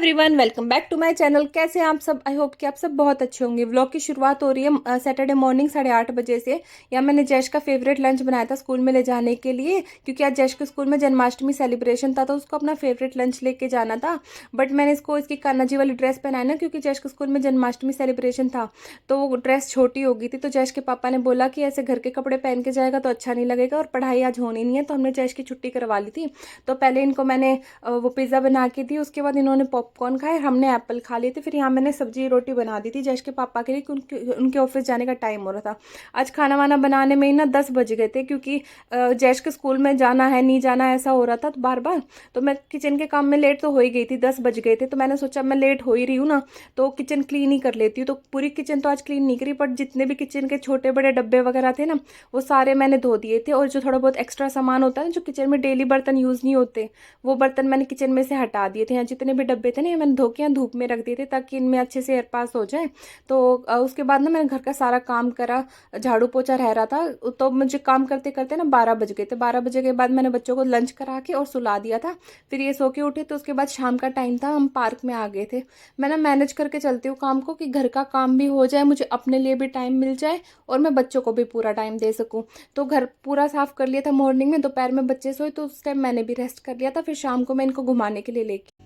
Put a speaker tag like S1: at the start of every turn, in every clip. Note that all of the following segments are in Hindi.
S1: Everyone, welcome back to my channel. कैसे हैं आप सब? आई होप कि आप सब बहुत अच्छे होंगे। व्लॉग की शुरुआत हो रही है सैटरडे मॉर्निंग 8:30 बजे से। या मैंने जैश का फेवरेट लंच बनाया था स्कूल में ले जाने के लिए, क्योंकि आज जैश के स्कूल में जन्माष्टमी सेलिब्रेशन था, तो उसको अपना फेवरेट लंच लेके जाना था। बट मैंने इसको इसकी कान्हा जी वाली ड्रेस पहनाई ना, क्योंकि जैश के स्कूल में जन्माष्टमी सेलिब्रेशन था, तो वो ड्रेस छोटी हो गई थी। तो जैश के पापा ने बोला कि ऐसे घर के कपड़े पहन के जाएगा तो अच्छा नहीं लगेगा, और पढ़ाई आज होनी नहीं है, तो हमने जैश की छुट्टी करवा ली थी। तो पहले इनको मैंने वो पिज़्ज़ा बना के दी, उसके बाद इन्होंने पॉपकॉर्न खाए, हमने एप्पल खा लिए थे। फिर यहाँ मैंने सब्जी रोटी बना दी थी जैश के पापा के लिए, कि उनके ऑफिस जाने का टाइम हो रहा था। आज खाना वाना बनाने में ही ना 10 बज गए थे, क्योंकि जैश के स्कूल में जाना है नहीं जाना है ऐसा हो रहा था तो बार बार। तो मैं किचन के काम में लेट तो हो ही गई थी, 10 बज गए थे। तो मैंने सोचा मैं लेट हो ही रही हूँ ना, तो किचन क्लीन ही कर लेती हूँ। तो पूरी किचन तो आज क्लीन नहीं करी, बट जितने भी किचन के छोटे बड़े डब्बे वगैरह थे ना, वो सारे मैंने धो दिए थे। और जो थोड़ा बहुत एक्स्ट्रा सामान होता है ना, जो किचन में डेली बर्तन यूज़ नहीं होते, वो बर्तन मैंने किचन में से हटा दिए थे। यहाँ जितने भी डब्बे थे ना, मैंने धो के धूप में रख दिए थे, ताकि इनमें अच्छे से एयर पास हो जाए। तो उसके बाद ना मैंने घर का सारा काम करा, झाड़ू पोछा रह रहा था। तो मुझे काम करते करते ना 12 बज गए थे। 12 बजे के बाद मैंने बच्चों को लंच करा के और सुला दिया था। फिर ये सो के उठे, तो उसके बाद शाम का टाइम था, हम पार्क में आ गए थे। मैं ना मैनेज करके चलती हूँ काम को, कि घर का काम भी हो जाए, मुझे अपने लिए भी टाइम मिल जाए, और मैं बच्चों को भी पूरा टाइम दे सकूँ। तो घर पूरा साफ कर लिया था मॉर्निंग में। दोपहर में बच्चे सोए, तो उस टाइम मैंने भी रेस्ट कर लिया था। फिर शाम को मैं इनको घुमाने के लिए लेके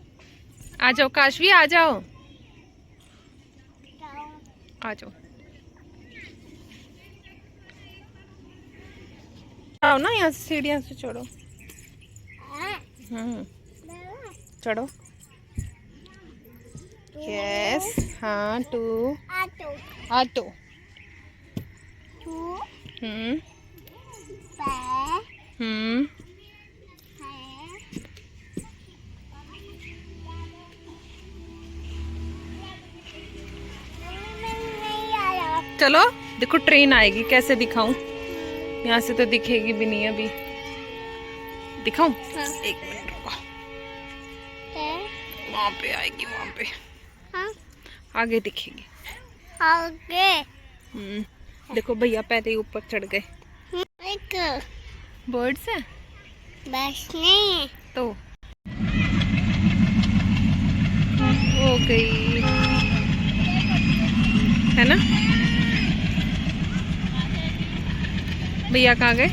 S1: आ जाओ। काशवी आ जाओ, आ जाओ, आओ ना, यहाँ से सीढ़ियाँ से चढ़ो। चढ़ो। यस, हाँ, टू ऑटो। हम्म हम्म चलो, देखो ट्रेन आएगी, कैसे दिखाऊं? यहाँ से तो दिखेगी भी नहीं अभी। दिखाऊं? हाँ। एक मिनट रुको, वहां पे आएगी, वहां पे। हाँ? आगे दिखेगी, आगे। देखो भैया पहले ही ऊपर चढ़ गए। एक बर्ड्स है, बस नहीं तो हो गई है ना। भैया कहाँ गए?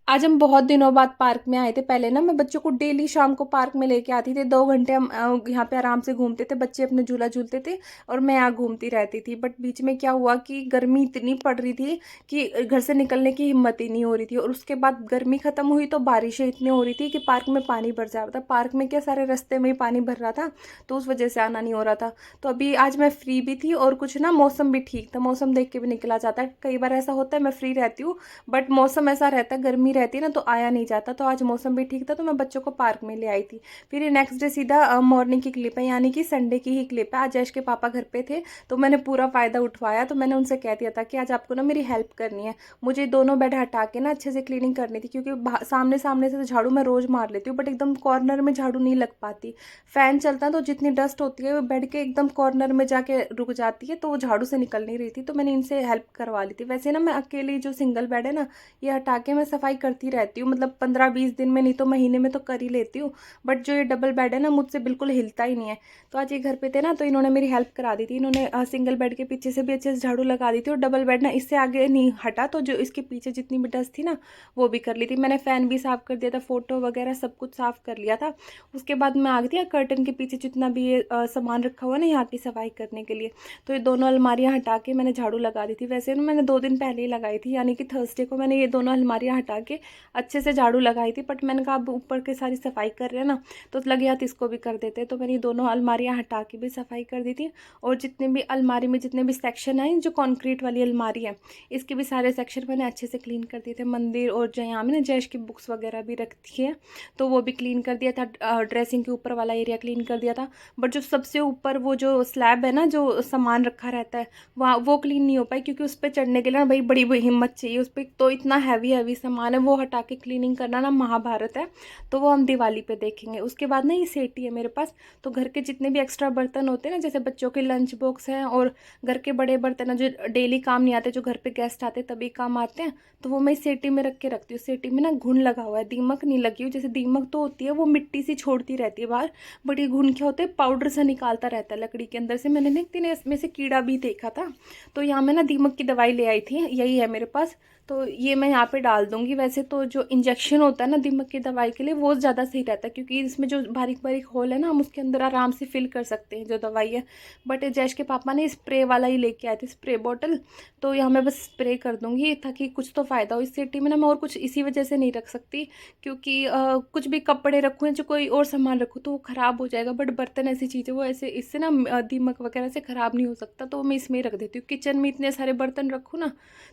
S1: आज हम बहुत दिनों बाद पार्क में आए थे। पहले ना मैं बच्चों को डेली शाम को पार्क में लेके आती थी, 2 घंटे हम यहाँ पे आराम से घूमते थे, बच्चे अपने झूला झूलते थे और मैं यहाँ घूमती रहती थी। बट बीच में क्या हुआ कि गर्मी इतनी पड़ रही थी कि घर से निकलने की हिम्मत ही नहीं हो रही थी। और उसके बाद गर्मी खत्म हुई तो बारिशें इतनी हो रही थी कि पार्क में पानी भर जा रहा था। पार्क में क्या, सारे रास्ते में ही पानी भर रहा था, तो उस वजह से आना नहीं हो रहा था। तो अभी आज मैं फ्री भी थी, और कुछ ना मौसम भी ठीक था, मौसम देख के भी निकला जाता है। कई बार ऐसा होता है मैं फ्री रहती हूँ, बट मौसम ऐसा रहता है, गर्मी रहती है ना, तो आया नहीं जाता। तो आज मौसम भी ठीक था, तो मैं बच्चों को पार्क में ले आई थी। फिर ये नेक्स्ट डे सीधा मॉर्निंग की क्लिप है, यानी कि संडे की ही क्लिप है। आज जैश के पापा घर पे थे, तो मैंने पूरा फ़ायदा उठवाया। तो मैंने उनसे कह दिया था कि आज आपको ना मेरी हेल्प करनी है, मुझे दोनों बेड हटा के ना अच्छे से क्लीनिंग करनी थी, क्योंकि सामने सामने से तो झाड़ू मैं रोज़ मार लेती हूँ, बट एकदम कॉर्नर में झाड़ू नहीं लग पाती। फ़ैन चलता है तो जितनी डस्ट होती है वो बेड के एकदम कॉर्नर में जाके रुक जाती है, तो वो झाड़ू से निकल नहीं रही थी। तो मैंने इनसे हेल्प करवा ली थी। वैसे ना मैं अकेली जो सिंगल बेड है ना, ये हटा के मैं सफाई करती रहती हूँ, मतलब 15-20 दिन में, नहीं तो महीने में तो कर ही लेती हूँ। बट जो ये डबल बेड है ना, मुझसे बिल्कुल हिलता ही नहीं है। तो आज ये घर पे थे ना, तो इन्होंने मेरी हेल्प करा दी थी। इन्होंने सिंगल बेड के पीछे से भी अच्छे से झाड़ू लगा दी थी, और डबल बेड ना इससे आगे नहीं हटा, तो जो इसके पीछे जितनी भी डस्ट थी ना, वो भी कर ली थी। मैंने फ़ैन भी साफ़ कर दिया था, फोटो वगैरह सब कुछ साफ़ कर लिया था। उसके बाद मैं आ गई थी कर्टन के पीछे जितना भी ये सामान रखा हुआ ना यहाँ की सफाई करने के लिए। तो ये दोनों अलमारियाँ हटा के मैंने झाड़ू लगा दी थी। वैसे ना मैंने 2 दिन पहले ही लगाई थी, यानी कि थर्सडे को मैंने ये दोनों अलमारियाँ हटा के अच्छे से झाड़ू लगाई थी। बट मैंने कहा अब ऊपर की सारी सफाई कर रहे हैं ना, तो लगे हाथ इसको भी कर देते। तो मैंने ये दोनों अलमारियाँ हटा के भी सफाई कर दी थी। और जितने भी अलमारी में जितने भी सेक्शन हैं, जो कंक्रीट वाली अलमारी है, इसके भी सारे सेक्शन मैंने अच्छे से क्लीन कर दिए थे। मंदिर और जो यहाँ में ना जैश की बुक्स वगैरह भी रखती है, तो वो भी क्लीन कर दिया था। ड्रेसिंग के ऊपर वाला एरिया क्लीन कर दिया था। बट जो सबसे ऊपर वो जो स्लैब है ना, जो सामान रखा रहता है, वहाँ वो क्लीन नहीं हो पाई, क्योंकि उस पर चढ़ने के लिए ना भाई बड़ी हिम्मत चाहिए उस पर। तो इतना हैवी हैवी सामान है, वो हटा के क्लीनिंग करना ना महाभारत है, तो वो हम दिवाली पे देखेंगे। उसके बाद ना ये सेटी है मेरे पास, तो घर के जितने भी एक्स्ट्रा बर्तन होते हैं ना, जैसे बच्चों के लंच बॉक्स हैं और घर के बड़े बर्तन हैं जो डेली काम नहीं आते, जो घर पे गेस्ट आते तभी काम आते हैं, तो वो मैं इस सेटी में रख के रखती हूँ। सेटी में ना घुन लगा हुआ है, दीमक नहीं लगी हुई। जैसे दीमक तो होती है वो मिट्टी सी छोड़ती रहती है बाहर, बट ये घुन क्या होता है, पाउडर सा निकालता रहता है लकड़ी के अंदर से। मैंने ना एक दिन इसमें से कीड़ा भी देखा था, तो यहाँ मैं ना दीमक की दवाई ले आई थी, यही है मेरे पास, तो ये मैं यहाँ पे डाल दूंगी। वैसे तो जो इंजेक्शन होता है ना दीमक की दवाई के लिए, वो ज़्यादा सही रहता है, क्योंकि इसमें जो बारीक बारीक होल है ना, हम उसके अंदर आराम से फिल कर सकते हैं जो दवाई है। बट जैश के पापा ने स्प्रे वाला ही लेके आए थे, स्प्रे बॉटल, तो यहाँ मैं बस स्प्रे कर दूंगी ताकि कुछ तो फ़ायदा हो। इस सेटी में ना मैं और कुछ इसी वजह से नहीं रख सकती, क्योंकि कुछ भी कपड़े रखूँ या जो कोई और सामान रखूँ तो वो ख़राब हो जाएगा, बट बर्तन ऐसी चीज़ है वो ऐसे इससे ना दीमक वगैरह से ख़राब नहीं हो सकता, तो मैं इसमें रख देती हूँ। किचन में इतने सारे बर्तन रखूँ ना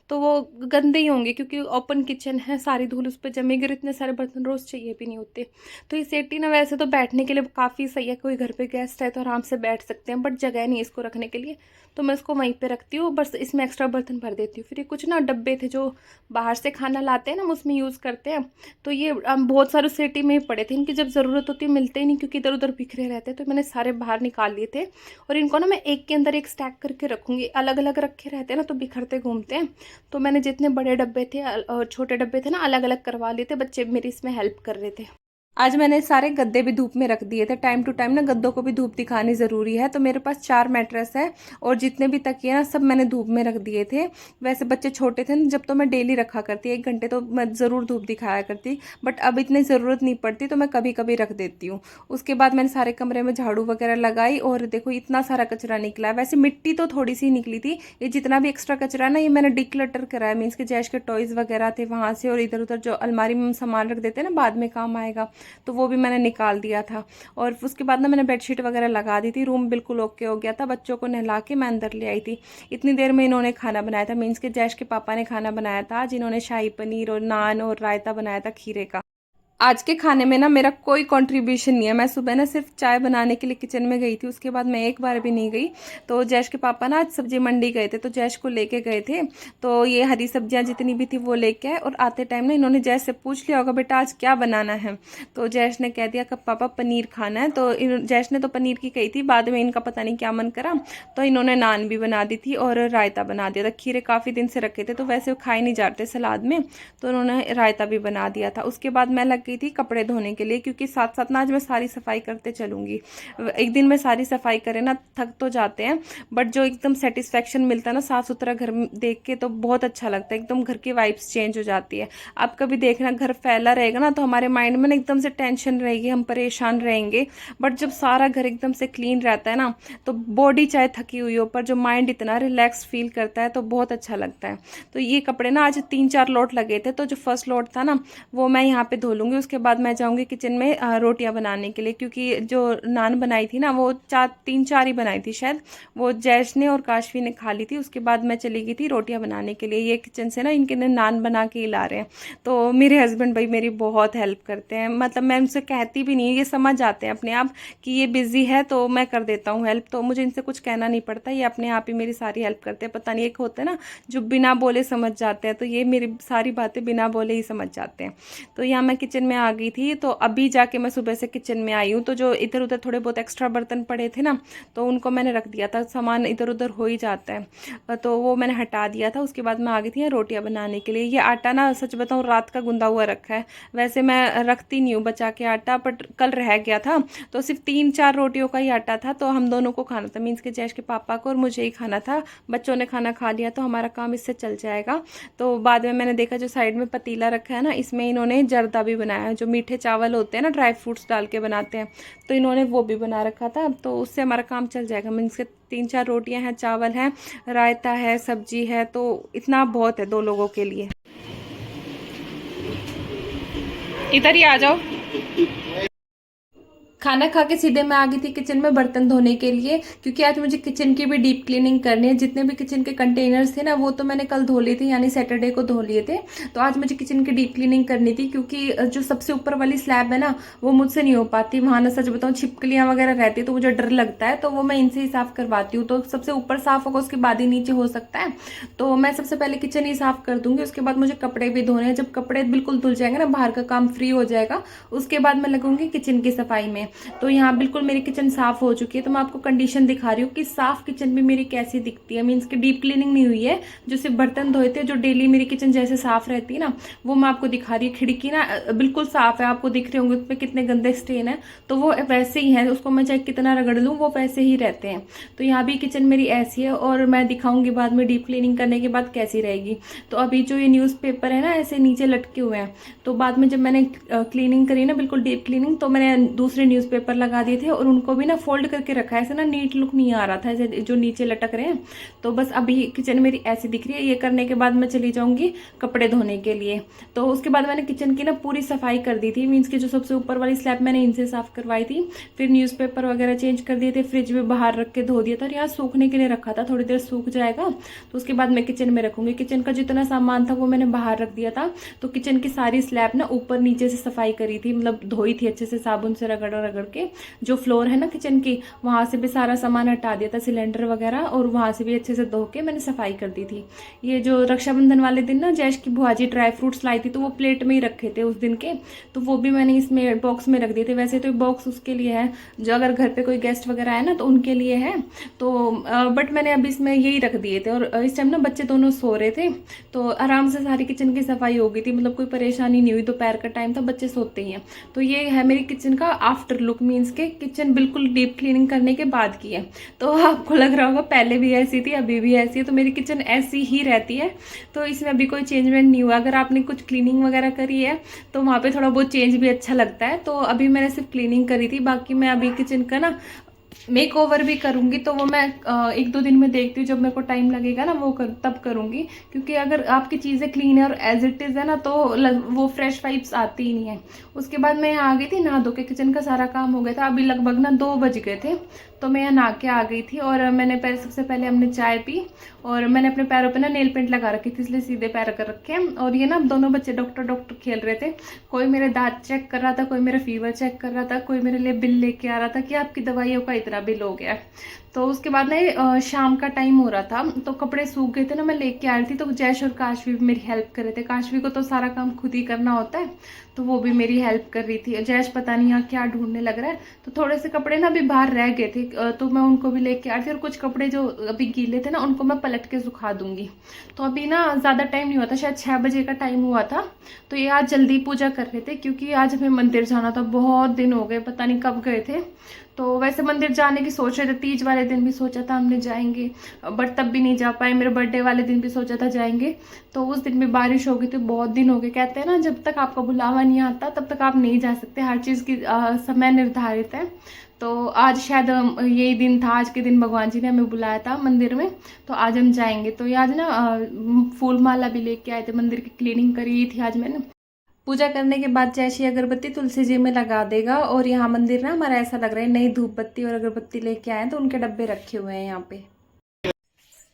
S1: तो वो गंदे ही होंगे, क्योंकि ओपन किचन है, सारी धूल उस पर जमेगी और इतने सारे बर्तन रोज़ चाहिए भी नहीं होते। तो ये सेटी ना वैसे तो बैठने के लिए काफ़ी सही है, कोई घर पे गेस्ट है तो आराम से बैठ सकते हैं, बट जगह नहीं है इसको रखने के लिए, तो मैं इसको वहीं पे रखती हूँ। बस इसमें एक्स्ट्रा बर्तन भर देती हूँ। फिर ये कुछ ना डब्बे थे जो बाहर से खाना लाते हैं ना, हम उसमें यूज़ करते हैं, तो ये बहुत सारे सेटी में ही पड़े थे, इनकी जब ज़रूरत होती है मिलते ही नहीं, क्योंकि इधर उधर बिखरे रहते हैं, तो मैंने सारे बाहर निकाल लिए थे। और इनको ना मैं एक के अंदर एक स्टैक करके रखूँगी, अलग अलग रखे रहते हैं ना तो बिखरते घूमते हैं, तो मैंने जितने बड़े डब्बे थे और छोटे डब्बे थे ना अलग अलग करवा लिए थे, बच्चे मेरी इसमें हेल्प कर रहे थे। आज मैंने सारे गद्दे भी धूप में रख दिए थे, टाइम टू टाइम ना गद्दों को भी धूप दिखानी ज़रूरी है। तो मेरे पास 4 मैट्रेस है और जितने भी तकिए ना सब मैंने धूप में रख दिए थे। वैसे बच्चे छोटे थे ना जब, तो मैं डेली रखा करती, 1 घंटे तो मैं ज़रूर धूप दिखाया करती, बट अब इतनी ज़रूरत नहीं पड़ती तो मैं कभी कभी रख देती हूँ। उसके बाद मैंने सारे कमरे में झाड़ू वगैरह लगाई और देखो इतना सारा कचरा निकला है। वैसे मिट्टी तो थोड़ी सी निकली थी, ये जितना भी एक्स्ट्रा कचरा है ना ये मैंने डिक्लटर कराया, मीन्स के जैश के टॉयज़ वगैरह थे वहाँ से, और इधर उधर जो अलमारी में हम सामान रख देते हैं ना बाद में काम आएगा, तो वो भी मैंने निकाल दिया था। और उसके बाद ना मैंने बेडशीट वगैरह लगा दी थी, रूम बिल्कुल ओके हो गया था। बच्चों को नहला के मैं अंदर ले आई थी। इतनी देर में इन्होंने खाना बनाया था, मीन्स के जैश के पापा ने खाना बनाया था, जिन्होंने शाही पनीर और नान और रायता बनाया था खीरे का। आज के खाने में ना मेरा कोई कंट्रीब्यूशन नहीं है। मैं सुबह ना सिर्फ चाय बनाने के लिए किचन में गई थी, उसके बाद मैं एक बार भी नहीं गई। तो जैश के पापा ना आज सब्जी मंडी गए थे, तो जैश को लेके गए थे, तो ये हरी सब्जियां जितनी भी थी वो लेके आए। और आते टाइम ना इन्होंने जैश से पूछ लिया होगा बेटा आज क्या बनाना है, तो जैश ने कह दिया कि पापा पनीर खाना है। तो जैश ने तो पनीर की कही थी, बाद में इनका पता नहीं क्या मन करा, तो इन्होंने नान भी बना दी थी और रायता बना दिया था। खीरे काफ़ी दिन से रखे थे तो वैसे खाए नहीं जाते सलाद में, तो उन्होंने रायता भी बना दिया था। उसके बाद मैं लग गई थी कपड़े धोने के लिए, क्योंकि साथ साथ ना आज मैं सारी सफाई करते चलूंगी। एक दिन में सारी सफाई करें ना थक तो जाते हैं, बट जो एकदम सेटिस्फेक्शन मिलता है ना साफ सुथरा घर देख के, तो बहुत अच्छा लगता है, एकदम घर की वाइब्स चेंज हो जाती है। आप कभी देखना घर फैला रहेगा ना तो हमारे माइंड में ना एकदम से टेंशन रहेगी, हम परेशान रहेंगे, बट जब सारा घर एकदम से क्लीन रहता है ना तो बॉडी चाहे थकी हुई हो पर जो माइंड इतना रिलैक्स फील करता है तो बहुत अच्छा लगता है। तो ये कपड़े ना आज 3-4 लोट लगे थे, तो जो फर्स्ट लोट था ना वो मैं यहाँ पे धो लूँगी। उसके बाद मैं जाऊँगी किचन में रोटियाँ बनाने के लिए, क्योंकि जो नान बनाई थी ना वो 3-4 ही बनाई थी शायद, वो जैश ने और काशवी ने खा ली थी। उसके बाद मैं चली गई थी रोटियाँ बनाने के लिए। ये किचन से ना इनके नान बना के ही ला रहे हैं, तो मेरे हस्बैंड भाई मेरी बहुत हेल्प करते हैं, मतलब मैं उनसे कहती भी नहीं, ये समझ जाते हैं अपने आप कि ये बिजी है तो मैं कर देता हूँ हेल्प, तो मुझे इनसे कुछ कहना नहीं पड़ता, ये अपने आप ही मेरी सारी हेल्प करते हैं। पता नहीं एक होता है ना जो बिना बोले समझ जाते हैं, तो ये मेरी सारी बातें बिना बोले ही समझ जाते हैं। तो यहाँ मैं किचन में आ गई थी, तो अभी जाके मैं सुबह से किचन में आई हूँ। तो जो इधर उधर थोड़े बहुत एक्स्ट्रा बर्तन पड़े थे ना तो उनको मैंने रख दिया था, सामान इधर उधर हो ही जाता है, तो वो मैंने हटा दिया था। उसके बाद मैं आ गई थी रोटियां बनाने के लिए। ये आटा ना सच बताऊँ रात का गुंदा हुआ रखा है, वैसे मैं रखती नहीं हूँ बचा के आटा, बट कल रह गया था, तो सिर्फ 3-4 रोटियों का ही आटा था, तो हम दोनों को खाना था, मीन्स के जैश के पापा को और मुझे ही खाना था। बच्चों ने खाना खा लिया तो हमारा काम इससे चल जाएगा। तो बाद में मैंने देखा जो साइड में पतीला रखा है ना इसमें इन्होंने जर्दा भी बनाया है, जो मीठे चावल होते हैं ना ड्राई फ्रूट्स डाल के बनाते हैं, तो इन्होंने वो भी बना रखा था, तो उससे हमारा काम चल जाएगा। मीन्स के 3-4 रोटियां हैं, चावल हैं, रायता है, सब्जी है, तो इतना बहुत है 2 लोगों के लिए। इधर ही आ जाओ। खाना खा के सीधे मैं आ गई थी किचन में बर्तन धोने के लिए, क्योंकि आज मुझे किचन की भी डीप क्लीनिंग करनी है। जितने भी किचन के कंटेनर्स थे ना वो तो मैंने कल धो लिए थे, यानी सैटरडे को धो लिए थे। तो आज मुझे किचन की डीप क्लीनिंग करनी थी, क्योंकि जो सबसे ऊपर वाली स्लैब है ना वो मुझसे नहीं हो पाती, वहाँ ना सच बताऊँ छिपकलियाँ वगैरह रहती है तो मुझे डर लगता है, तो वो मैं इनसे ही साफ करवाती हूँ। तो सबसे ऊपर साफ होगा उसके बाद ही नीचे हो सकता है। तो मैं सबसे पहले किचन ही साफ कर दूंगी, उसके बाद मुझे कपड़े भी धोने हैं। जब कपड़े बिल्कुल धुल जाएंगे ना, बाहर का काम फ्री हो जाएगा, उसके बाद मैं लगूंगी किचन की सफाई में। तो यहाँ बिल्कुल मेरी किचन साफ हो चुकी है। तो मैं आपको कंडीशन दिखा रही हूँ कि साफ किचन भी मेरी कैसी दिखती है। मीन्स की डीप क्लीनिंग नहीं हुई है, जो सिर्फ बर्तन धोए थे, जो डेली मेरी किचन जैसे साफ रहती है ना वो मैं आपको दिखा रही हूँ। खिड़की ना बिल्कुल साफ है, आपको दिख रहे होंगे उसमें कितने गंदे स्टेन है, तो वो वैसे ही है, उसको मैं चाहे कितना रगड़ लूँ वो वैसे ही रहते हैं। तो यहाँ भी किचन मेरी ऐसी है, और मैं दिखाऊंगी बाद में डीप क्लीनिंग करने के बाद कैसी रहेगी। तो अभी जो ये न्यूज़पेपर है ना ऐसे नीचे लटके हुए हैं, तो बाद में जब मैंने क्लीनिंग करी ना बिल्कुल डीप क्लीनिंग, तो मैंने दूसरे न्यूज़पेपर लगा दिए थे और उनको भी ना फोल्ड करके रखा है, ऐसे ना नीट लुक नहीं आ रहा था ऐसे जो नीचे लटक रहे हैं। तो बस अभी किचन मेरी ऐसी दिख रही है। ये करने के बाद मैं चली जाऊंगी कपड़े धोने के लिए। तो उसके बाद मैंने किचन की ना पूरी सफाई कर दी थी, मीन्स की जो सबसे ऊपर वाली स्लैब मैंने इनसे साफ करवाई थी, फिर न्यूज़पेपर वगैरह चेंज कर दिए थे, फ्रिज में बाहर रख के धो दिया था और यहाँ सूखने के लिए रखा था, थोड़ी देर सूख जाएगा तो उसके बाद मैं किचन में रखूंगी। किचन का जितना सामान था वो मैंने बाहर रख दिया था। तो किचन की सारी स्लैब ना ऊपर नीचे से सफाई करी थी, मतलब धोई थी अच्छे से साबुन से रगड़ रगड़ के। जो फ्लोर है ना किचन की, वहां से भी सारा सामान हटा दिया था, सिलेंडर वगैरह, और वहां से भी अच्छे से धो के मैंने सफाई कर दी थी। ये जो रक्षाबंधन वाले दिन ना जैश की बुआजी ड्राई फ्रूट्स लाई थी, तो वो प्लेट में ही रखे थे उस दिन के, तो वो भी मैंने इसमें बॉक्स में रख दिए थे। वैसे तो बॉक्स उसके लिए है जो अगर घर पे कोई गेस्ट वगैरह आए ना तो उनके लिए है, तो बट मैंने अभी इसमें यही रख दिए थे। और इस टाइम ना बच्चे दोनों सो रहे थे, तो आराम से सारी किचन की सफाई हो गई थी, मतलब कोई परेशानी नहीं हुई। दोपहर का टाइम था, बच्चे सोते ही हैं। तो ये है मेरी किचन का आफ्टर लुक, मीन्स के किचन बिल्कुल डीप क्लीनिंग करने के बाद की है। तो आपको लग रहा होगा पहले भी ऐसी थी अभी भी ऐसी है, तो मेरी किचन ऐसी ही रहती है, तो इसमें अभी कोई चेंजमेंट नहीं हुआ। अगर आपने कुछ क्लीनिंग वगैरह करी है तो वहाँ पे थोड़ा बहुत चेंज भी अच्छा लगता है। तो अभी मैंने सिर्फ क्लीनिंग करी थी, बाकी मैं अभी किचन का ना मेक ओवर भी करूंगी, तो वो मैं 1-2 दिन में देखती हूँ, जब मेरे को टाइम लगेगा ना वो तब करूंगी। क्योंकि अगर आपकी चीज़ें क्लीन है और एज इट इज़ है ना तो वो फ्रेश वाइब्स आती ही नहीं है। उसके बाद मैं यहाँ आ गई थी नहा धो के, किचन का सारा काम हो गया था। अभी लगभग ना 2 बज गए थे, तो मैं यहाँ नहा के आ गई थी। और मैंने सबसे पहले हमने चाय पी, और मैंने अपने पैरों पे ना नेल पेंट लगा रखी थी, इसलिए सीधे पैर कर रखे हैं। और ये ना दोनों बच्चे डॉक्टर खेल रहे थे, कोई मेरे दांत चेक कर रहा था, कोई मेरा फीवर चेक कर रहा था, कोई मेरे लिए बिल लेके आ रहा था कि आपकी दवाइयों का इतना बिल हो गया। तो उसके बाद ना शाम का टाइम हो रहा था, तो कपड़े सूख गए थे ना, मैं लेके आ रही थी। तो जैश और काशवी भी मेरी हेल्प कर रहे थे। काशवी को तो सारा काम खुद ही करना होता है, तो वो भी मेरी हेल्प कर रही थी। जैश पता नहीं यहाँ क्या ढूंढने लग रहा है। तो थोड़े से कपड़े ना अभी बाहर रह गए थे, तो मैं उनको भी लेके आ रही थी। और कुछ कपड़े जो अभी गीले थे ना उनको मैं पलट के सुखा दूंगी। तो अभी ना ज़्यादा टाइम नहीं हुआ था, शायद 6 बजे का टाइम हुआ था। तो ये आज जल्दी पूजा कर रहे थे, क्योंकि आज हमें मंदिर जाना था। बहुत दिन हो गए, पता नहीं कब गए थे। तो वैसे मंदिर जाने की सोच रहे थे, तीज वाले दिन भी सोचा था हमने जाएंगे, बट तब भी नहीं जा पाए। मेरे बर्थडे वाले दिन भी सोचा था जाएंगे, तो उस दिन भी बारिश हो गई थी। बहुत दिन हो गए। कहते हैं ना जब तक आपका बुलावा नहीं आता तब तक आप नहीं जा सकते, हर चीज़ की समय निर्धारित है। तो आज शायद यही दिन था, आज के दिन भगवान जी ने हमें बुलाया था मंदिर में, तो आज हम जाएंगे। तो आज ना फूल माला भी लेके आए थे, मंदिर की क्लीनिंग करी थी आज मैंने। पूजा करने के बाद जैसी अगरबत्ती तुलसी जी में लगा देगा। और यहाँ मंदिर ना हमारा ऐसा लग रहा है नई धूप बत्ती और अगरबत्ती लेके आए, तो उनके डब्बे रखे हुए हैं यहाँ पे।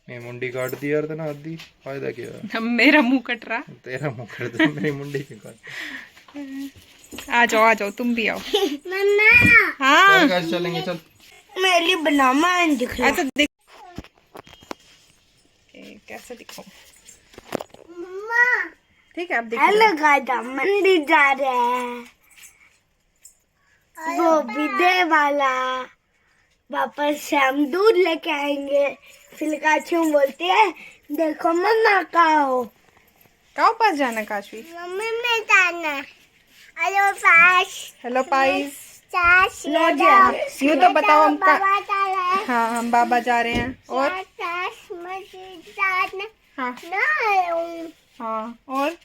S2: मैं मुंडी काट दी यार, तना आधी फायदा क्या?
S1: मेरा मुंह कट रहा,
S2: तेरा मुंह कर दे, मेरी मुंडी क्यों काट?
S1: आ जाओ तुम भी आओ। हाँ
S2: चल चलेंगे, चल
S3: मेरे लिए बनाना है, दिख रहा
S1: अच्छा देख कैसा दिखाऊं। ठीक है आप देख
S3: है। गाइस मंदिर जा रहे हैं, वो विदे वाला वापस से हम दूध लेके आएंगे। फिर काशू बोलते हैं देखो मम्मा कहाँ
S1: पास जाना काशवी।
S3: मम्मी में जाना। हेलो पास,
S1: हेलो पाइस।
S3: लो
S1: यूँ तो बताओ हम
S3: बाबा जा रहे हैं।
S1: हाँ हम बाबा जा रहे हैं। और
S3: मस्जिद जाना।
S1: हाँ
S3: नहीं
S1: हाँ और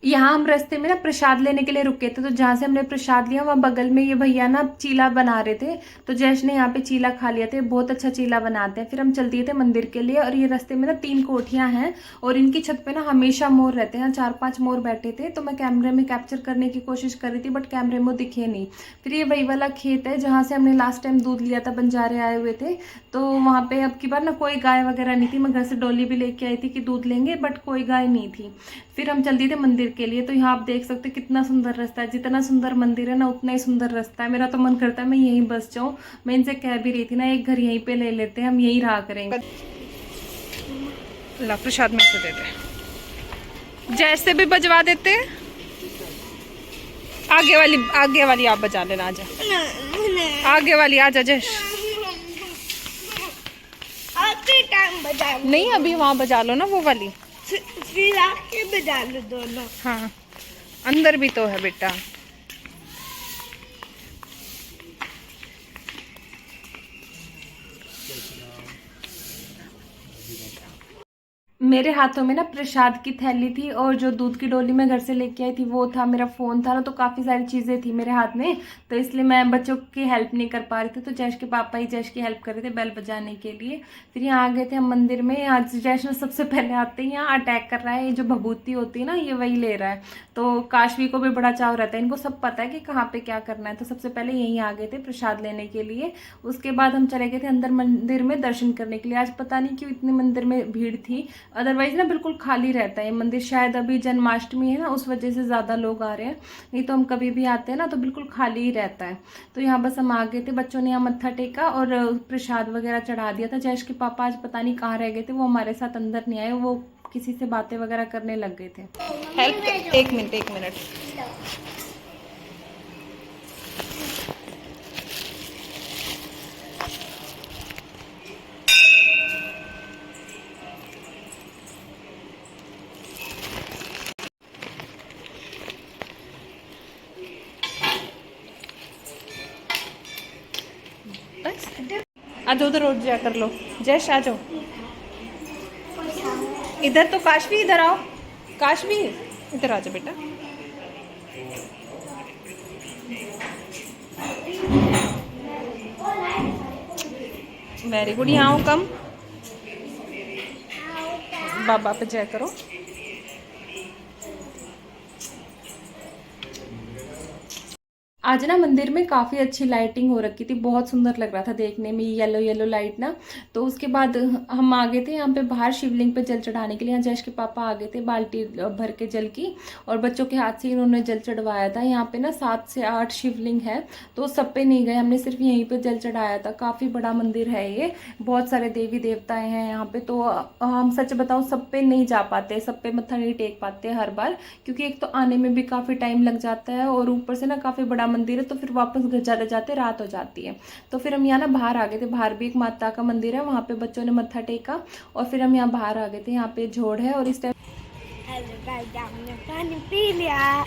S1: यहाँ हम रास्ते में ना प्रसाद लेने के लिए रुके थे, तो जहाँ से हमने प्रसाद लिया वहाँ बगल में ये भैया ना चीला बना रहे थे, तो जैश ने यहाँ पे चीला खा लिया था। बहुत अच्छा चीला बनाते हैं। फिर हम चल दिए थे मंदिर के लिए, और ये रास्ते में ना 3 कोठियाँ हैं, और इनकी छत पे ना हमेशा मोर रहते हैं। 4-5 मोर बैठे थे, तो मैं कैमरे में कैप्चर करने की कोशिश कर रही थी, बट कैमरे में दिखे नहीं। फिर ये वही वाला खेत है जहाँ से हमने लास्ट टाइम दूध लिया था, बंजारे आए हुए थे, तो वहाँ पे अब की बार ना कोई गाय वगैरह नहीं थी। मैं घर से डोली भी लेके आई थी कि दूध लेंगे, बट कोई गाय नहीं थी। फिर हम चल दिए थे मंदिर के लिए। तो यहाँ आप देख सकते हैं कितना सुंदर रास्ता है। जितना सुंदर मंदिर है ना, उतना ही सुंदर रास्ता है। मेरा तो मन करता है मैं यहीं बस जाऊँ। मैं इनसे कह भी रही थी ना, एक घर यहीं पे ले लेते हैं, हम यहीं रहा करेंगे। ला प्रसाद में से देते, जैसे भी बजवा देते। आगे वाली आप बजा लेना। आजा आगे वाली, आजा जैश।
S3: आते टाइम बजा लो।
S1: नहीं, अभी वहाँ बजा लो ना वो वाली।
S3: फिर आके बजा लो दोनों।
S1: हाँ, अंदर भी तो है बेटा। मेरे हाथों में ना प्रसाद की थैली थी, और जो दूध की डोली मैं घर से लेके आई थी वो था, मेरा फ़ोन था ना, तो काफ़ी सारी चीज़ें थी मेरे हाथ में, तो इसलिए मैं बच्चों की हेल्प नहीं कर पा रही थी। तो जैश के पापा ही जैश की हेल्प कर रहे थे बेल बजाने के लिए। फिर यहाँ आ गए थे हम मंदिर में। आज जैश ने सबसे पहले आते ही यहाँ अटैक कर रहा है। ये जो भभूति होती है ना, ये वही ले रहा है। तो काशवी को भी बड़ा चाव रहता है, इनको सब पता है कि कहाँ पर क्या करना है। तो सबसे पहले यहीं आ गए थे प्रसाद लेने के लिए। उसके बाद हम चले गए थे अंदर मंदिर में दर्शन करने के लिए। आज पता नहीं क्यों इतनी मंदिर में भीड़ थी, अदरवाइज ना बिल्कुल खाली रहता है ये मंदिर। शायद अभी जन्माष्टमी है ना, उस वजह से ज़्यादा लोग आ रहे हैं, नहीं तो हम कभी भी आते हैं ना तो बिल्कुल खाली ही रहता है। तो यहाँ बस हम आ गए थे, बच्चों ने यहाँ मत्था टेका और प्रसाद वगैरह चढ़ा दिया था। जैश के पापा आज पता नहीं कहाँ रह गए थे, वो हमारे साथ अंदर नहीं आए, वो किसी से बातें वगैरह करने लग गए थे। हेल्प, एक मिनट। आ जाओ, उधर रोड जा कर लो। जैश आ जाओ इधर। तो काशवी इधर आओ, काशवी इधर आ जाओ बेटा। Very good. यहाँ आओ, कम बाबा पे जय करो। आज ना मंदिर में काफ़ी अच्छी लाइटिंग हो रखी थी, बहुत सुंदर लग रहा था देखने में, येलो येलो लाइट ना। तो उसके बाद हम आ गए थे यहाँ पे बाहर शिवलिंग पे जल चढ़ाने के लिए। यहाँ जैश के पापा आ गए थे बाल्टी भर के जल की, और बच्चों के हाथ से इन्होंने जल चढ़वाया था। यहाँ पे ना 7 से 8 शिवलिंग है, तो सब पे नहीं गए, हमने सिर्फ यहीं पे जल चढ़ाया था। काफ़ी बड़ा मंदिर है ये, बहुत सारे देवी देवताएँ हैं यहाँ पे। तो हम सच बताऊँ, सब पे नहीं जा पाते, सब पे मत्था नहीं टेक पाते हर बार, क्योंकि एक तो आने में भी काफ़ी टाइम लग जाता है, और ऊपर से ना काफ़ी बड़ा मंदिर है, तो फिर वापस घर जाते जाते रात हो जाती है। तो फिर हम यहाँ ना बाहर आ गए थे। बाहर भी एक माता का मंदिर है, वहाँ पे बच्चों ने मत्था टेका, और फिर हम यहाँ बाहर आ गए थे। यहाँ पे झोड़ है, और इस टाइम
S3: हमने पानी पी लिया।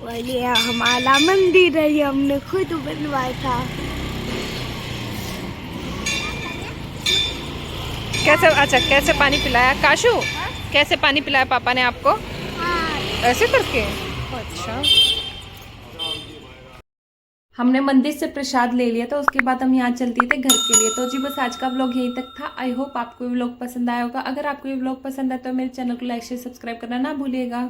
S3: बोलिए हमारा मंदिर है, ये हमने खुद बनवाया था।
S1: कैसे पानी पिलाया काशू? कैसे पानी पिलाया पापा ने आपको? ऐसे करके? अच्छा। हमने मंदिर से प्रसाद ले लिया था, उसके बाद हम यहाँ चलते थे घर के लिए। तो जी बस आज का व्लॉग यहीं तक था। आई होप आपको ये व्लॉग पसंद आया होगा। अगर आपको ये व्लॉग पसंद आया तो मेरे चैनल को लाइक शेयर सब्सक्राइब करना ना भूलिएगा।